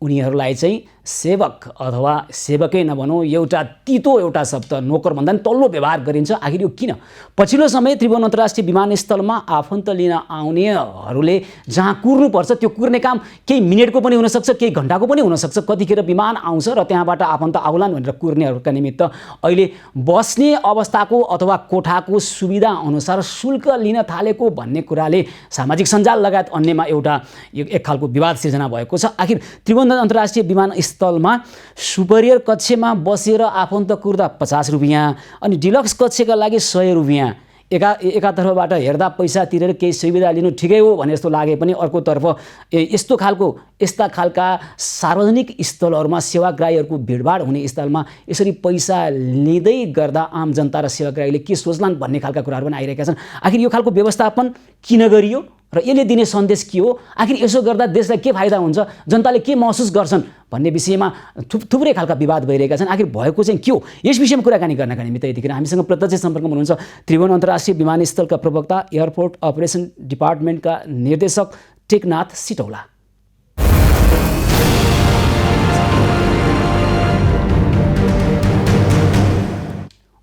उनीहरूलाई चाहिँ सेवक अथवा सेवकै नभनौँ, एउटा तितो एउटा शब्द नोकर भन्दा पनि तल्लो व्यवहार गरिन्छ। आखिर यो किन? पछिल्लो समय त्रिभुवन अन्तर्राष्ट्रिय विमानस्थलमा आफन्त लिन आउनेहरूले जहाँ कुर्नुपर्छ त्यो कुर्ने काम केही मिनटको पनि हुनसक्छ, केही घन्टाको पनि हुनसक्छ। कतिखेर विमान आउँछ र त्यहाँबाट आफन्त आउलान् भनेर कुर्नेहरूका निमित्त अहिले बस्ने अवस्थाको अथवा कोठाको सुविधा अनुसार शुल्क लिन थालेको भन्ने कुराले सामाजिक सञ्जाल लगायत अन्यमा एउटा एक खालको विवाद सिर्जना भएको छ। आखिर त्रिभुवन अन्तर्राष्ट्रिय विमानस्थलमा सुपरियर कक्षमा बसेर आफन्त कुर्दा 50 रुपियाँ अनि डिलक्स कक्षका लागि 100 रुपियाँ। एकातर्फबाट हेर्दा पैसा तिरेर केही सुविधा लिनु ठिकै हो भने जस्तो लागे पनि अर्कोतर्फ यस्ता खालका सार्वजनिक स्थलहरूमा सेवाग्राहीहरूको भिडभाड हुने स्थलमा यसरी पैसा लिँदै गर्दा आम जनता र सेवाग्राहीले के सोच्लान् भन्ने खालका कुराहरू पनि आइरहेका छन्। आखिर यो खालको व्यवस्थापन किन गरियो र यसले दिने सन्देश के हो? आखिर यसो गर्दा देशलाई के फाइदा हुन्छ, जनताले के महसुस गर्छन् भन्ने विषयमा थुप्रै खालका विवाद भइरहेका छन्। आखिर भएको चाहिँ के हो? यस विषयमा कुराकानी गर्नका निमित्त यतिखेर हामीसँग प्रत्यक्ष सम्पर्कमा हुनुहुन्छ त्रिभुवन अन्तर्राष्ट्रिय विमानस्थलका प्रवक्ता एयरपोर्ट अपरेसन डिपार्टमेन्टका निर्देशक टेकनाथ सिटौला।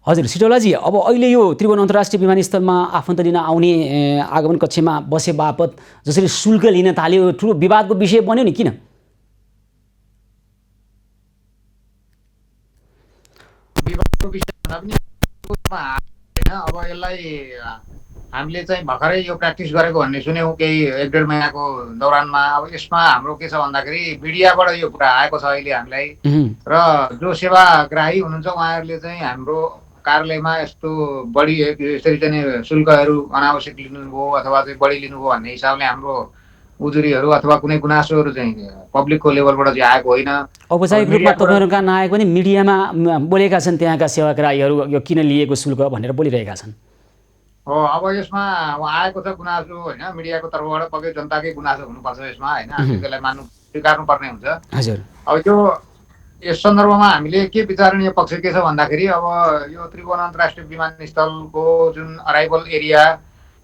हजुर सिटौलाजी, अब अहिले यो त्रिभुवन अन्तर्राष्ट्रिय विमानस्थलमा आफन्त लिन आउने आगमन कक्षमा बसे बापत जसरी शुल्क लिन थाल्यो ठुलो विवादको विषय बन्यो नि, किन? विवादको विषय भन्दा पनि होइन, अब यसलाई हामीले चाहिँ भर्खरै यो प्र्याक्टिस गरेको भन्ने सुन्यौँ केही 1-1.5 महिनाको दौरानमा। अब यसमा हाम्रो के छ भन्दाखेरि मिडियाबाट यो कुरा आएको छ अहिले हामीलाई, र जो सेवाग्राही हुनुहुन्छ उहाँहरूले चाहिँ हाम्रो कार्यालयमा यस्तो बढी यसरी चाहिँ शुल्कहरू अनावश्यक लिनुभयो अथवा चाहिँ बढी लिनुभयो भन्ने हिसाबले हाम्रो उजुरीहरू अथवा कुनै गुनासोहरू चाहिँ पब्लिकको लेभलबाट चाहिँ आएको होइन। औपचारिक रूपमा तपाईँहरूका नआएको पनि मिडियामा बोलेका छन् त्यहाँका सेवाग्राहीहरू यो किन लिएको शुल्क भनेर बोलिरहेका छन्। हो, अब यसमा आएको छ गुनासो होइन, मिडियाको तर्फबाट पक्कै जनताकै गुनासो हुनुपर्छ यसमा होइन, हामीले त्यसलाई स्वीकार्नु पर्ने हुन्छ। हजुर, अब यो यस सन्दर्भमा हामीले के विचारणीय पक्ष के छ भन्दाखेरि अब यो त्रिभुवन अन्तर्राष्ट्रिय विमानस्थलको जुन अराइभल एरिया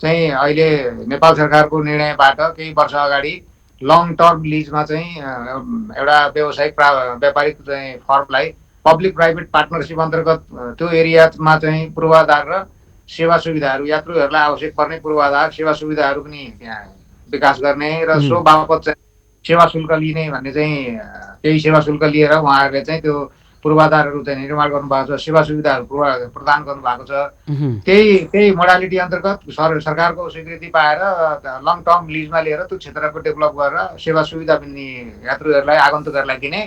चाहिँ अहिले नेपाल सरकारको निर्णयबाट केही वर्ष अगाडि लङ टर्म लिजमा चाहिँ एउटा व्यावसायिक व्यापारिक चाहिँ फर्मलाई पब्लिक प्राइभेट पार्टनरसिप अन्तर्गत त्यो एरियामा चाहिँ पूर्वाधार र सेवा सुविधाहरू, यात्रुहरूलाई आवश्यक पर्ने पूर्वाधार सेवा सुविधाहरू पनि त्यहाँ विकास गर्ने र सो बापत चाहिँ सेवा शुल्क लिने भन्ने चाहिँ केही सेवा शुल्क लिएर उहाँहरूले चाहिँ त्यो पूर्वाधारहरू चाहिँ निर्माण गर्नुभएको छ, सेवा सुविधाहरू प्रदान गर्नुभएको छ। त्यही मोडालिटी अन्तर्गत सरकारको स्वीकृति पाएर लङ टर्म लिजमा लिएर त्यो क्षेत्रको डेभलप गरेर सेवा सुविधा पनि यात्रुहरूलाई आगन्तुकहरूलाई दिने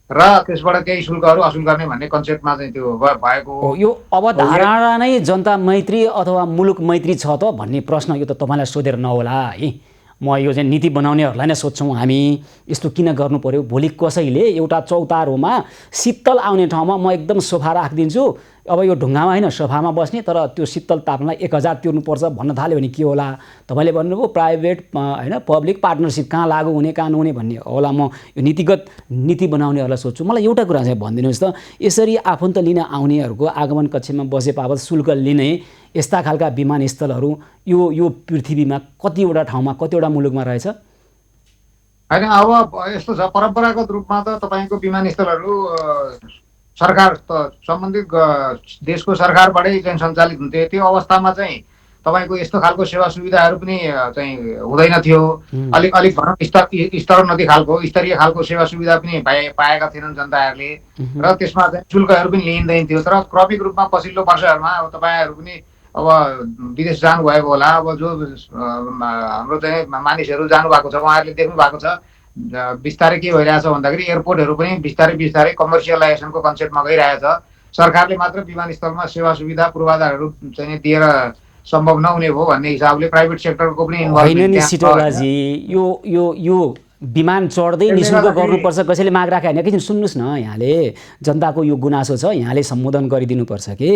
र त्यसबाट केही शुल्कहरू असुल गर्ने भन्ने कन्सेप्टमा चाहिँ त्यो भएको हो। यो अवधारणा नै जनता मैत्री अथवा मुलुक मैत्री छ त भन्ने प्रश्न यो त तपाईँलाई सोधेर नहोला है, म यो चाहिँ नीति बनाउनेहरूलाई नै सोध्छौँ हामी यस्तो किन गर्नु पर्यो। भोलि कसैले एउटा चौतारोमा शीतल आउने ठाउँमा म एकदम सोफा राखिदिन्छु, अब यो ढुङ्गामा होइन सोफामा बस्ने, तर त्यो शीतल ताप्नलाई 1000 तिर्नुपर्छ भन्न थाल्यो भने के होला? तपाईँले भन्नुभयो प्राइभेट होइन पब्लिक पार्टनरसिप कहाँ लागू हुने कहाँ नहुने भन्ने होला। म यो नीति बनाउनेहरूलाई सोध्छु। मलाई एउटा कुरा चाहिँ भनिदिनुहोस् त, यसरी आफन्त लिन आउनेहरूको आगमन कक्षमा बसे बापत शुल्क लिने यस्ता खालका विमानस्थलहरू यो पृथ्वीमा कतिवटा ठाउँमा कतिवटा मुलुकमा रहेछ? होइन, अब यस्तो छ, परम्परागत रूपमा त तपाईँको विमानस्थलहरू सरकार त सम्बन्धित देशको सरकारबाटै चाहिँ सञ्चालित हुन्थे। त्यो अवस्थामा चाहिँ तपाईँको यस्तो खालको सेवा सुविधाहरू पनि चाहिँ हुँदैन थियो। अलिक भनौँ स्तरोन्नति खालको स्तरीय खालको सेवा सुविधा पनि पाएका थिएनन् जनताहरूले र त्यसमा चाहिँ शुल्कहरू पनि लिइँदैन थियो। तर क्रमिक रूपमा पछिल्लो वर्षहरूमा अब तपाईँहरू पनि अब विदेश जानुभएको होला, अब जो हाम्रो चाहिँ मानिसहरू जानुभएको छ उहाँहरूले देख्नु भएको छ बिस्तारै के भइरहेछ भन्दाखेरि एयरपोर्टहरू पनि बिस्तारै कमर्सियलाइजेसनको कन्सेप्टमा गइरहेछ सरकारले मात्र विमानस्थलमा सेवा सुविधा पूर्वाधारहरू चाहिँ दिएर सम्भव नहुने भयो भन्ने हिसाबले प्राइभेट सेक्टरको पनि होइन इन्भल्भमेन्ट नि त्यहाँ छ, सिटौलाजी, यो विमान चढ्दै त्यसले निशुल्क गर्दाखेरि- गर्नुपर्छ, कसैले माग राखे होइन। एकैछिन सुन्नुहोस् न, यहाँले जनताको यो गुनासो छ, यहाँले सम्बोधन गरिदिनुपर्छ कि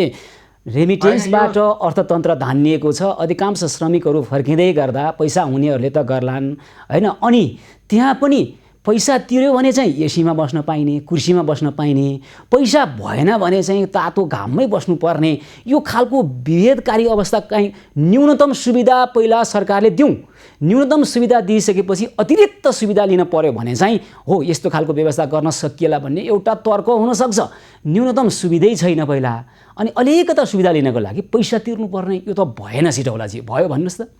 रेमिटेन्सबाट अर्थतन्त्र धानिएको छ, अधिकांश श्रमिकहरू फर्किँदै गर्दा पैसा हुनेहरूले त गर्लान् होइन, अनि त्यहाँ पनि पैसा तिर्यो भने चाहिँ एसीमा बस्न पाइने, कुर्सीमा बस्न पाइने, पैसा भएन भने चाहिँ तातो घाममै बस्नुपर्ने, यो खालको विभेदकारी अवस्था कहीँ न्यूनतम सुविधा पहिला सरकारले दिउँ, न्यूनतम सुविधा दिइसकेपछि अतिरिक्त सुविधा लिन पर्यो भने चाहिँ हो यस्तो खालको व्यवस्था गर्न सकिएला भन्ने एउटा तर्क हुनसक्छ। न्यूनतम सुविधै छैन पहिला, अनि अलिकता सुविधा लिनको लागि पैसा तिर्नुपर्ने, यो त भएन सिटौलाजी, भयो भन्नुहोस् त।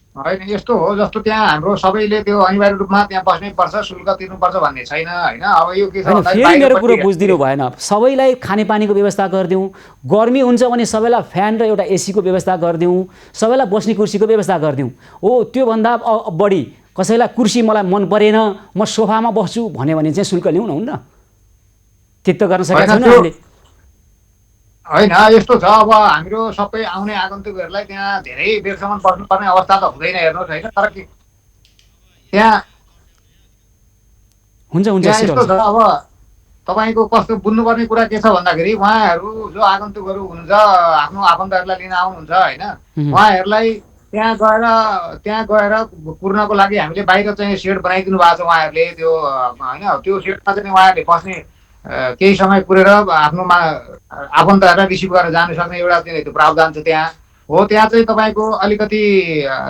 होइन यस्तो हो, जस्तो त्यहाँ हाम्रो सबैले त्यो अनिवार्य रूपमा त्यहाँ बस्नै पर्छ, शुल्क तिर्नुपर्छ भन्ने छैन होइन। अब यो के छ होइन, भन्दाखेरि फेरि मेरो कुरो बाहिरपट्टि- बुझिदिनु भएन। सबैलाई खानेपानीको व्यवस्था गरिदिउँ, गर्मी हुन्छ भने सबैलाई फ्यान र एउटा एसीको व्यवस्था गरिदिउँ, सबैलाई बस्ने कुर्सीको व्यवस्था गरिदिउँ, हो त्योभन्दा बढी कसैलाई कुर्सी मलाई मन परेन म सोफामा बस्छु भन्यो भने चाहिँ शुल्क लिउँ न, हुन्न? त्यति त गर्न सकेका छैनौँ हामीले। होइन यस्तो छ, अब हाम्रो सबै आउने आगन्तुकहरूलाई त्यहाँ धेरै बेरसम्म बस्नुपर्ने अवस्था त हुँदैन हेर्नुहोस् होइन। तर त्यहाँ हुन्छ हुन्छ त्यहाँ यस्तो सिटौलाजी। छ, अब तपाईँको कस्तो बुझ्नुपर्ने कुरा के छ भन्दाखेरि उहाँहरू जो आगन्तुकहरू हुनुहुन्छ आफ्नो आफन्तहरूलाई लिन आउनुहुन्छ होइन, उहाँहरूलाई त्यहाँ गएर कुर्नको लागि हामीले बाहिर चाहिँ सेड बनाइदिनु भएको छ उहाँहरूले। त्यो होइन त्यो सेडमा चाहिँ उहाँहरूले बस्ने केही समय कुरेर आफ्नोमा आफन्तहरूलाई रिसिभ गरेर जानु सक्ने एउटा चाहिँ त्यो प्रावधान छ त्यहाँ। हो त्यहाँ चाहिँ तपाईँको अलिकति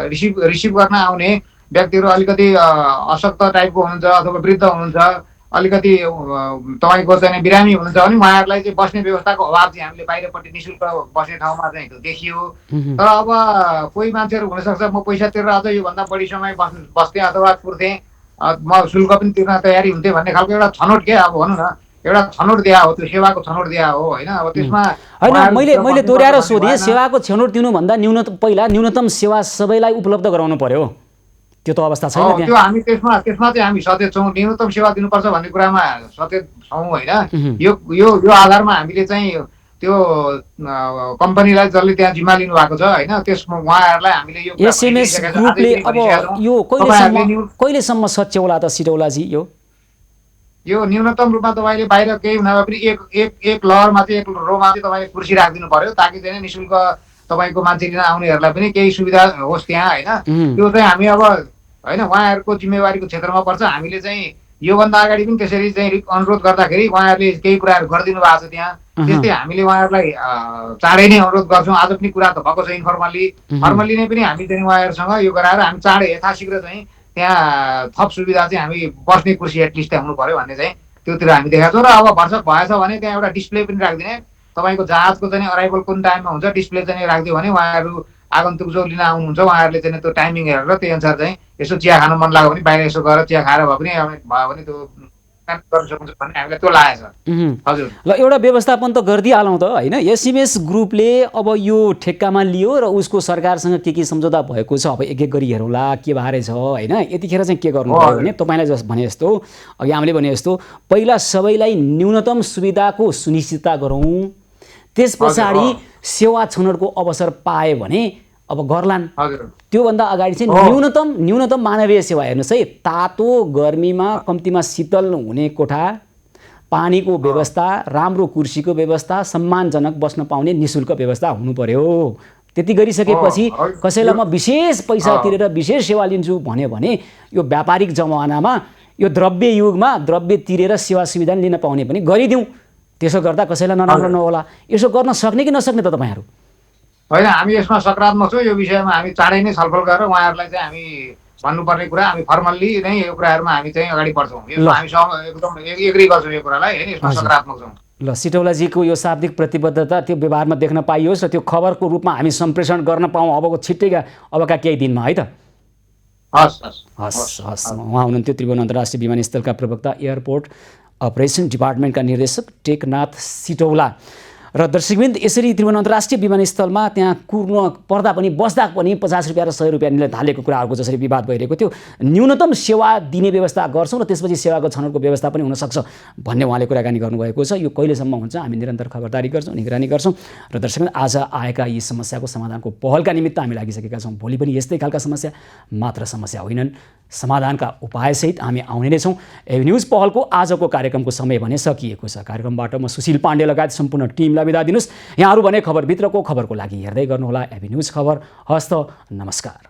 रिसिभ गर्न आउने व्यक्तिहरू अलिकति अशक्त टाइपको हुनुहुन्छ अथवा वृद्ध हुनुहुन्छ, अलिकति तपाईँको चाहिँ बिरामी हुनुहुन्छ भने उहाँहरूलाई चाहिँ बस्ने व्यवस्थाको अभाव चाहिँ हामीले बाहिरपट्टि निःशुल्क बस्ने ठाउँमा चाहिँ देखियो। तर अब कोही मान्छेहरू हुनसक्छ म पैसा तिरेर अझ योभन्दा बढी समय बस्थेँ अथवा कुर्थेँ, म शुल्क पनि तिर्न तयारी हुन्थेँ भन्ने खालको एउटा छनौट के अब भनौँ न, एउटा छनौट दिया हो, त्यो सेवाको छनौट दिया हो होइन। अब त्यसमा होइन, मैले दोहोऱ्याएर सोधेँ, सेवाको छनौट दिनुभन्दा पहिला न्यूनतम सेवा सबैलाई उपलब्ध गराउनु पर्यो, त्यो त अवस्था छैन त्यो त्यहाँ। हामी त्यसमा चाहिँ हामी सचेत छौँ, न्यूनतम सेवा दिनुपर्छ भन्ने कुरामा सचेत छौँ होइन। यो आधारमा हामीले चाहिँ त्यो कम्पनीलाई जसले त्यहाँ जिम्मा लिनु भएको छ होइन, त्यसमा उहाँहरूलाई हामीले यो कुरा एसएमएस भनिसकेका छौँ, ग्रुपले आजै पनि भनिसकेका छौँ। अब यो तपाईँहरूले कहिलेसम्म सच्याउला त सिटौलाजी? यो न्यूनतम रूपमा तपाईँले बाहिर केही हुँदा पनि एक लहरमा चाहिँ एक रोमा चाहिँ तपाईँले कुर्सी राखिदिनु पर्यो, ताकि चाहिँ निःशुल्क तपाईँको मान्छे लिन आउनेहरूलाई पनि केही सुविधा होस् त्यहाँ होइन। त्यो चाहिँ हामी अब होइन उहाँहरूको जिम्मेवारीको क्षेत्रमा पर्छ। हामीले चाहिँ योभन्दा अगाडि पनि त्यसरी चाहिँ अनुरोध गर्दाखेरि उहाँहरूले केही कुराहरू गरिदिनु भएको छ त्यहाँ। त्यस्तै हामीले उहाँहरूलाई चाँडै नै अनुरोध गर्छौँ। आज पनि कुरा त भएको छ इन्फर्मल्ली, फर्मल्ली नै पनि हामी चाहिँ उहाँहरूसँग यो गराएर हामी चाँडै यथाशीघ्र चाहिँ त्यहाँ थप सुविधा चाहिँ हामी बस्ने कुर्सी एटलिस्ट हुनु पर्यो भन्ने चाहिँ त्योतिर हामी देखाएको छौँ। र अब भर्सक भएछ भने त्यहाँ एउटा डिस्प्ले पनि राखिदिने, तपाईँको जहाजको चाहिँ अराइभल कुन टाइममा हुन्छ डिस्प्ले चाहिँ राखिदियो भने उहाँहरू आगन्तुक जो लिन आउनुहुन्छ उहाँहरूले चाहिँ त्यो टाइमिङ हेरेर त्यही अनुसार चाहिँ यसो चिया खानु मन लाग्यो भने बाहिर यसो गएर चिया खाएर भए पनि भयो भने त्यो गर्न सक्नुहुन्छ भन्ने हामीलाई त्यो लागेको छ। हजुर ल, एउटा व्यवस्थापन त गरिदिइहालौँ त होइन। एसएमएस ग्रुपले अब यो ठेक्कामा लियो र उसको सरकारसँग के सम्झौता भएको छ, अब एक एक गरी हेरौँला के बारे छ होइन। यतिखेर चाहिँ के गर्नु पर्यो भने तपाईँलाई जस भने जस्तो अघि हामीले भने जस्तो पहिला सबैलाई न्यूनतम सुविधाको सुनिश्चितता गरौँ, त्यस पछाडि सेवा छनौटको अवसर पाए भने अब गर्लान्। त्योभन्दा अगाडि चाहिँ न्यूनतम मानवीय सेवा हेर्नुहोस् है, तातो गर्मीमा कम्तीमा शीतल हुने कोठा, पानीको व्यवस्था, राम्रो कुर्सीको व्यवस्था, सम्मानजनक बस्न पाउने निःशुल्क व्यवस्था हुनु पर्यो। त्यति गरिसकेपछि कसैलाई म विशेष पैसा तिरेर विशेष सेवा लिन्छु भन्यो भने यो व्यापारिक जमानामा यो द्रव्य युगमा द्रव्य तिरेर सेवा सुविधा लिन पाउने पनि गरिदिउँ। त्यसो गर्दा कसैलाई नराम्रो नहोला। यसो गर्न सक्ने कि नसक्ने त तपाईँहरू? होइन हामी यसमा सकारात्मक छौँ। यो विषयमा हामी चाँडै नै छलफल गरेर उहाँहरूलाई चाहिँ हामी भन्नुपर्ने कुरा हामी फर्मल्ली नै यो कुराहरूमा हामी चाहिँ अगाडि बढ्छौँ। यसमा हामी एकदम एग्री गर्छौँ यो कुरालाई होइन, यसमा सकारात्मक छौँ। ल, सिटौलाजीको यो शाब्दिक प्रतिबद्धता त्यो व्यवहारमा देख्न पाइयोस् र त्यो खबरको रूपमा हामी सम्प्रेषण गर्न पाऊँ अबका केही दिनमा है त। हस् हस् हस् हस् उहाँ हुनुहुन्थ्यो त्रिभुवन अन्तर्राष्ट्रिय विमानस्थलका प्रवक्ता, एयरपोर्ट अपरेसन डिपार्टमेन्टका निर्देशक टेकनाथ सिटौला। र दर्शकवृन्द यसरी त्रिभुवन अन्तर्राष्ट्रिय विमानस्थलमा त्यहाँ कुर्न पर्दा पनि बस्दा पनि 50 रुपियाँ र 100 रुपियाँ थालेको कुराहरूको जसरी विवाद भइरहेको थियो, न्यूनतम सेवा दिने व्यवस्था गर्छौँ र त्यसपछि सेवाको छनौटको व्यवस्था पनि हुनसक्छ भन्ने उहाँले कुराकानी गर्नुभएको छ। यो कहिलेसम्म हुन्छ हामी निरन्तर खबरदारी गर्छौँ, निगरानी गर्छौँ र दर्शकवृन्द आज आएका यी समस्याको समाधानको पहलका निमित्त हामी लागिसकेका छौँ। भोलि पनि यस्तै खालका समस्या मात्र समस्या होइनन्, समाधानका उपायसहित हामी आउने नै छौँ। एबी न्युज पहलको आजको कार्यक्रमको समय भने सकिएको छ। कार्यक्रमबाट म सुशील पाण्डे लगायत सम्पूर्ण टिमलाई बिदा दिनुहोस्। यहाँहरू भने खबरभित्रको खबरको लागि हेर्दै गर्नुहोला एबी न्युज खबर। हस्त नमस्कार।